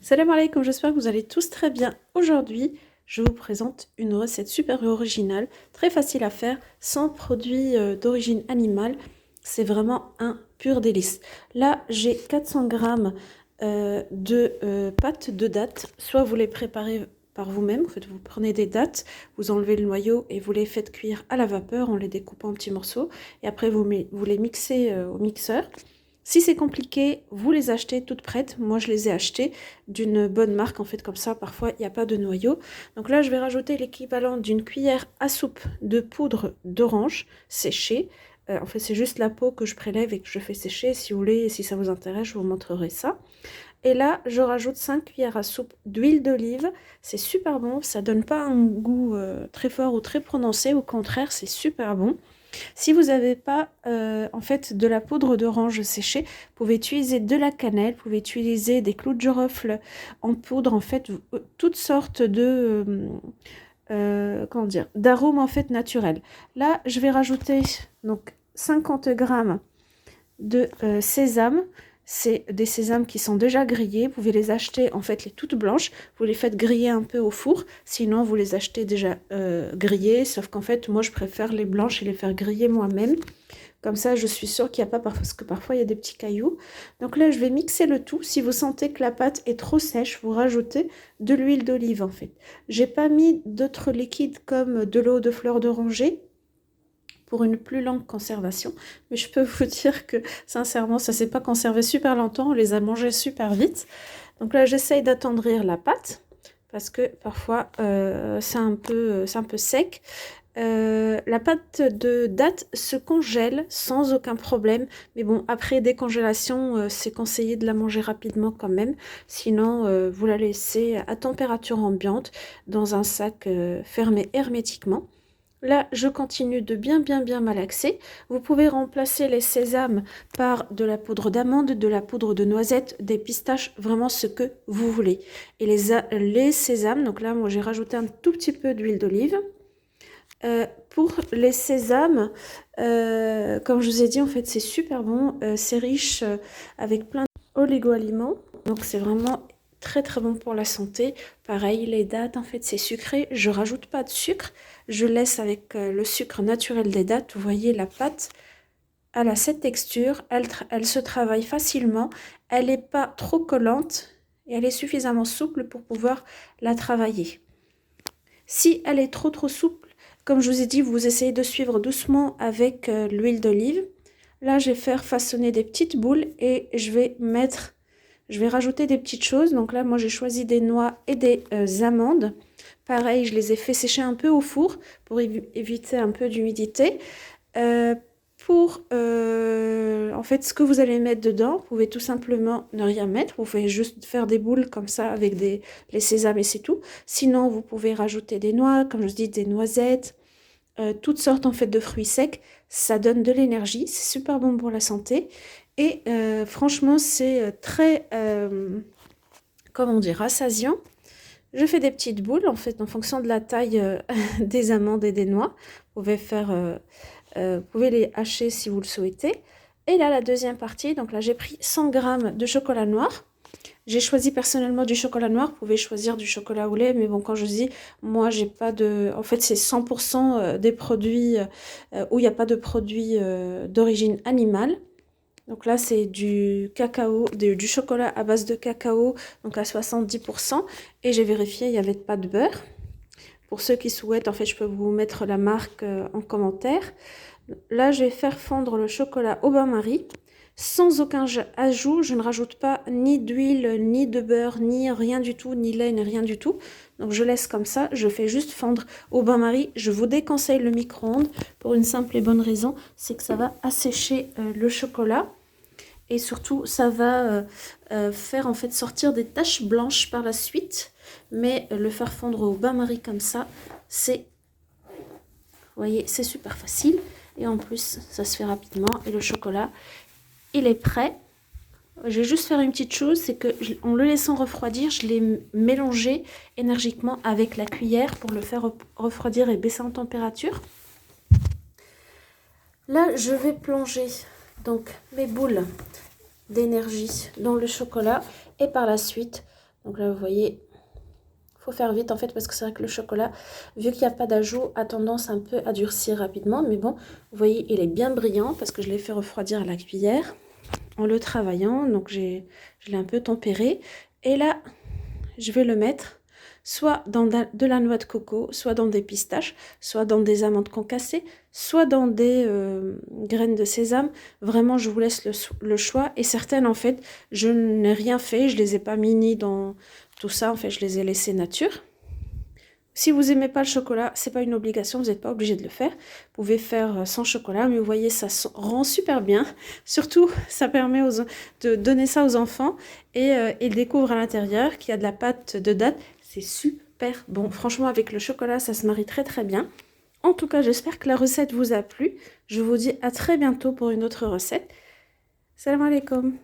Salam alaikum, j'espère que vous allez tous très bien. Aujourd'hui, je vous présente une recette super originale, très facile à faire, sans produits d'origine animale. C'est vraiment un pur délice. Là, j'ai 400 grammes de pâtes de dattes. Soit vous les préparez par vous-même, en fait, vous prenez des dattes, vous enlevez le noyau et vous les faites cuire à la vapeur en les découpant en petits morceaux. Et après, vous les mixez au mixeur. Si c'est compliqué, vous les achetez toutes prêtes. Moi, je les ai achetées d'une bonne marque. En fait, comme ça, parfois, il n'y a pas de noyau. Donc là, je vais rajouter l'équivalent d'une cuillère à soupe de poudre d'orange séchée. En fait, c'est juste la peau que je prélève et que je fais sécher. Si vous voulez, si ça vous intéresse, je vous montrerai ça. Et là, je rajoute 5 cuillères à soupe d'huile d'olive. C'est super bon. Ça donne pas un goût très fort ou très prononcé. Au contraire, c'est super bon. Si vous n'avez pas en fait de la poudre d'orange séchée, vous pouvez utiliser de la cannelle, vous pouvez utiliser des clous de girofle en poudre, en fait, toutes sortes de comment dire, d'arômes en fait naturels. Là, je vais rajouter donc 50 grammes de sésame. C'est des sésames qui sont déjà grillés. Vous pouvez les acheter en fait les toutes blanches. Vous les faites griller un peu au four. Sinon, vous les achetez déjà grillées. Sauf qu'en fait, moi, je préfère les blanches et les faire griller moi-même. Comme ça, je suis sûre qu'il n'y a pas, parce que parfois, il y a des petits cailloux. Donc là, je vais mixer le tout. Si vous sentez que la pâte est trop sèche, vous rajoutez de l'huile d'olive en fait. J'ai pas mis d'autres liquides comme de l'eau de fleur d'oranger pour une plus longue conservation, mais je peux vous dire que sincèrement ça s'est pas conservé super longtemps, on les a mangés super vite. Donc là j'essaye d'attendrir la pâte parce que parfois c'est un peu sec. La pâte de date se congèle sans aucun problème, mais bon, après décongélation, c'est conseillé de la manger rapidement quand même, sinon vous la laissez à température ambiante dans un sac fermé hermétiquement. Là, je continue de bien malaxer. Vous pouvez remplacer les sésames par de la poudre d'amande, de la poudre de noisette, des pistaches, vraiment ce que vous voulez. Et les sésames, donc là, moi j'ai rajouté un tout petit peu d'huile d'olive. Pour les sésames, comme je vous ai dit, en fait, c'est super bon. C'est riche avec plein d'oligo-aliments. Donc, c'est vraiment très bon pour la santé. Pareil, les dattes, en fait, c'est sucré. Je rajoute pas de sucre. Je laisse avec le sucre naturel des dattes. Vous voyez, la pâte, elle a cette texture. Elle se travaille facilement. Elle n'est pas trop collante. Et elle est suffisamment souple pour pouvoir la travailler. Si elle est trop souple, comme je vous ai dit, vous essayez de suivre doucement avec l'huile d'olive. Là, je vais faire façonner des petites boules et je vais rajouter des petites choses. Donc là, moi, j'ai choisi des noix et des amandes. Pareil, je les ai fait sécher un peu au four pour éviter un peu d'humidité. En fait, ce que vous allez mettre dedans, vous pouvez tout simplement ne rien mettre. Vous pouvez juste faire des boules comme ça avec les sésames et c'est tout. Sinon, vous pouvez rajouter des noix, comme je dis, des noisettes, toutes sortes en fait de fruits secs. Ça donne de l'énergie, c'est super bon pour la santé. Et franchement, c'est très, comment dire, rassasiant. Je fais des petites boules en fait en fonction de la taille des amandes et des noix. Vous pouvez les hacher si vous le souhaitez. Et là, la deuxième partie, donc là, j'ai pris 100 grammes de chocolat noir. J'ai choisi personnellement du chocolat noir. Vous pouvez choisir du chocolat au lait, mais bon, quand je dis, moi, j'ai pas de... En fait, c'est 100% des produits où il n'y a pas de produits d'origine animale. Donc là, c'est du cacao, du chocolat à base de cacao, donc à 70%. Et j'ai vérifié, il n'y avait pas de beurre. Pour ceux qui souhaitent, en fait, je peux vous mettre la marque en commentaire. Là, je vais faire fondre le chocolat au bain-marie. Sans aucun ajout, je ne rajoute pas ni d'huile, ni de beurre, ni rien du tout, ni lait, ni rien du tout. Donc je laisse comme ça, je fais juste fondre au bain-marie. Je vous déconseille le micro-ondes pour une simple et bonne raison, c'est que ça va assécher le chocolat. Et surtout, ça va faire en fait sortir des taches blanches par la suite. Mais le faire fondre au bain-marie comme ça, c'est, vous voyez, c'est super facile. Et en plus, ça se fait rapidement. Et le chocolat, il est prêt. Je vais juste faire une petite chose, c'est que en le laissant refroidir, je l'ai mélangé énergiquement avec la cuillère pour le faire refroidir et baisser en température. Là, je vais plonger donc mes boules d'énergie dans le chocolat et par la suite, Donc là, vous voyez, faut faire vite en fait parce que c'est vrai que le chocolat, vu qu'il n'y a pas d'ajout, a tendance un peu à durcir rapidement. Mais bon, vous voyez, il est bien brillant parce que je l'ai fait refroidir à la cuillère en le travaillant. Donc je l'ai un peu tempéré. Et là, je vais le mettre soit dans de la noix de coco, soit dans des pistaches, soit dans des amandes concassées, soit dans des graines de sésame. Vraiment, je vous laisse le choix. Et certaines, en fait, je n'ai rien fait. Je les ai pas mis ni dans tout ça. En fait, je les ai laissées nature. Si vous n'aimez pas le chocolat, c'est pas une obligation, vous n'êtes pas obligé de le faire. Vous pouvez faire sans chocolat, mais vous voyez, ça rend super bien. Surtout, ça permet de donner ça aux enfants et ils découvrent à l'intérieur qu'il y a de la pâte de date. C'est super bon. Franchement, avec le chocolat, ça se marie très très bien. En tout cas, j'espère que la recette vous a plu. Je vous dis à très bientôt pour une autre recette. Salam alaikum.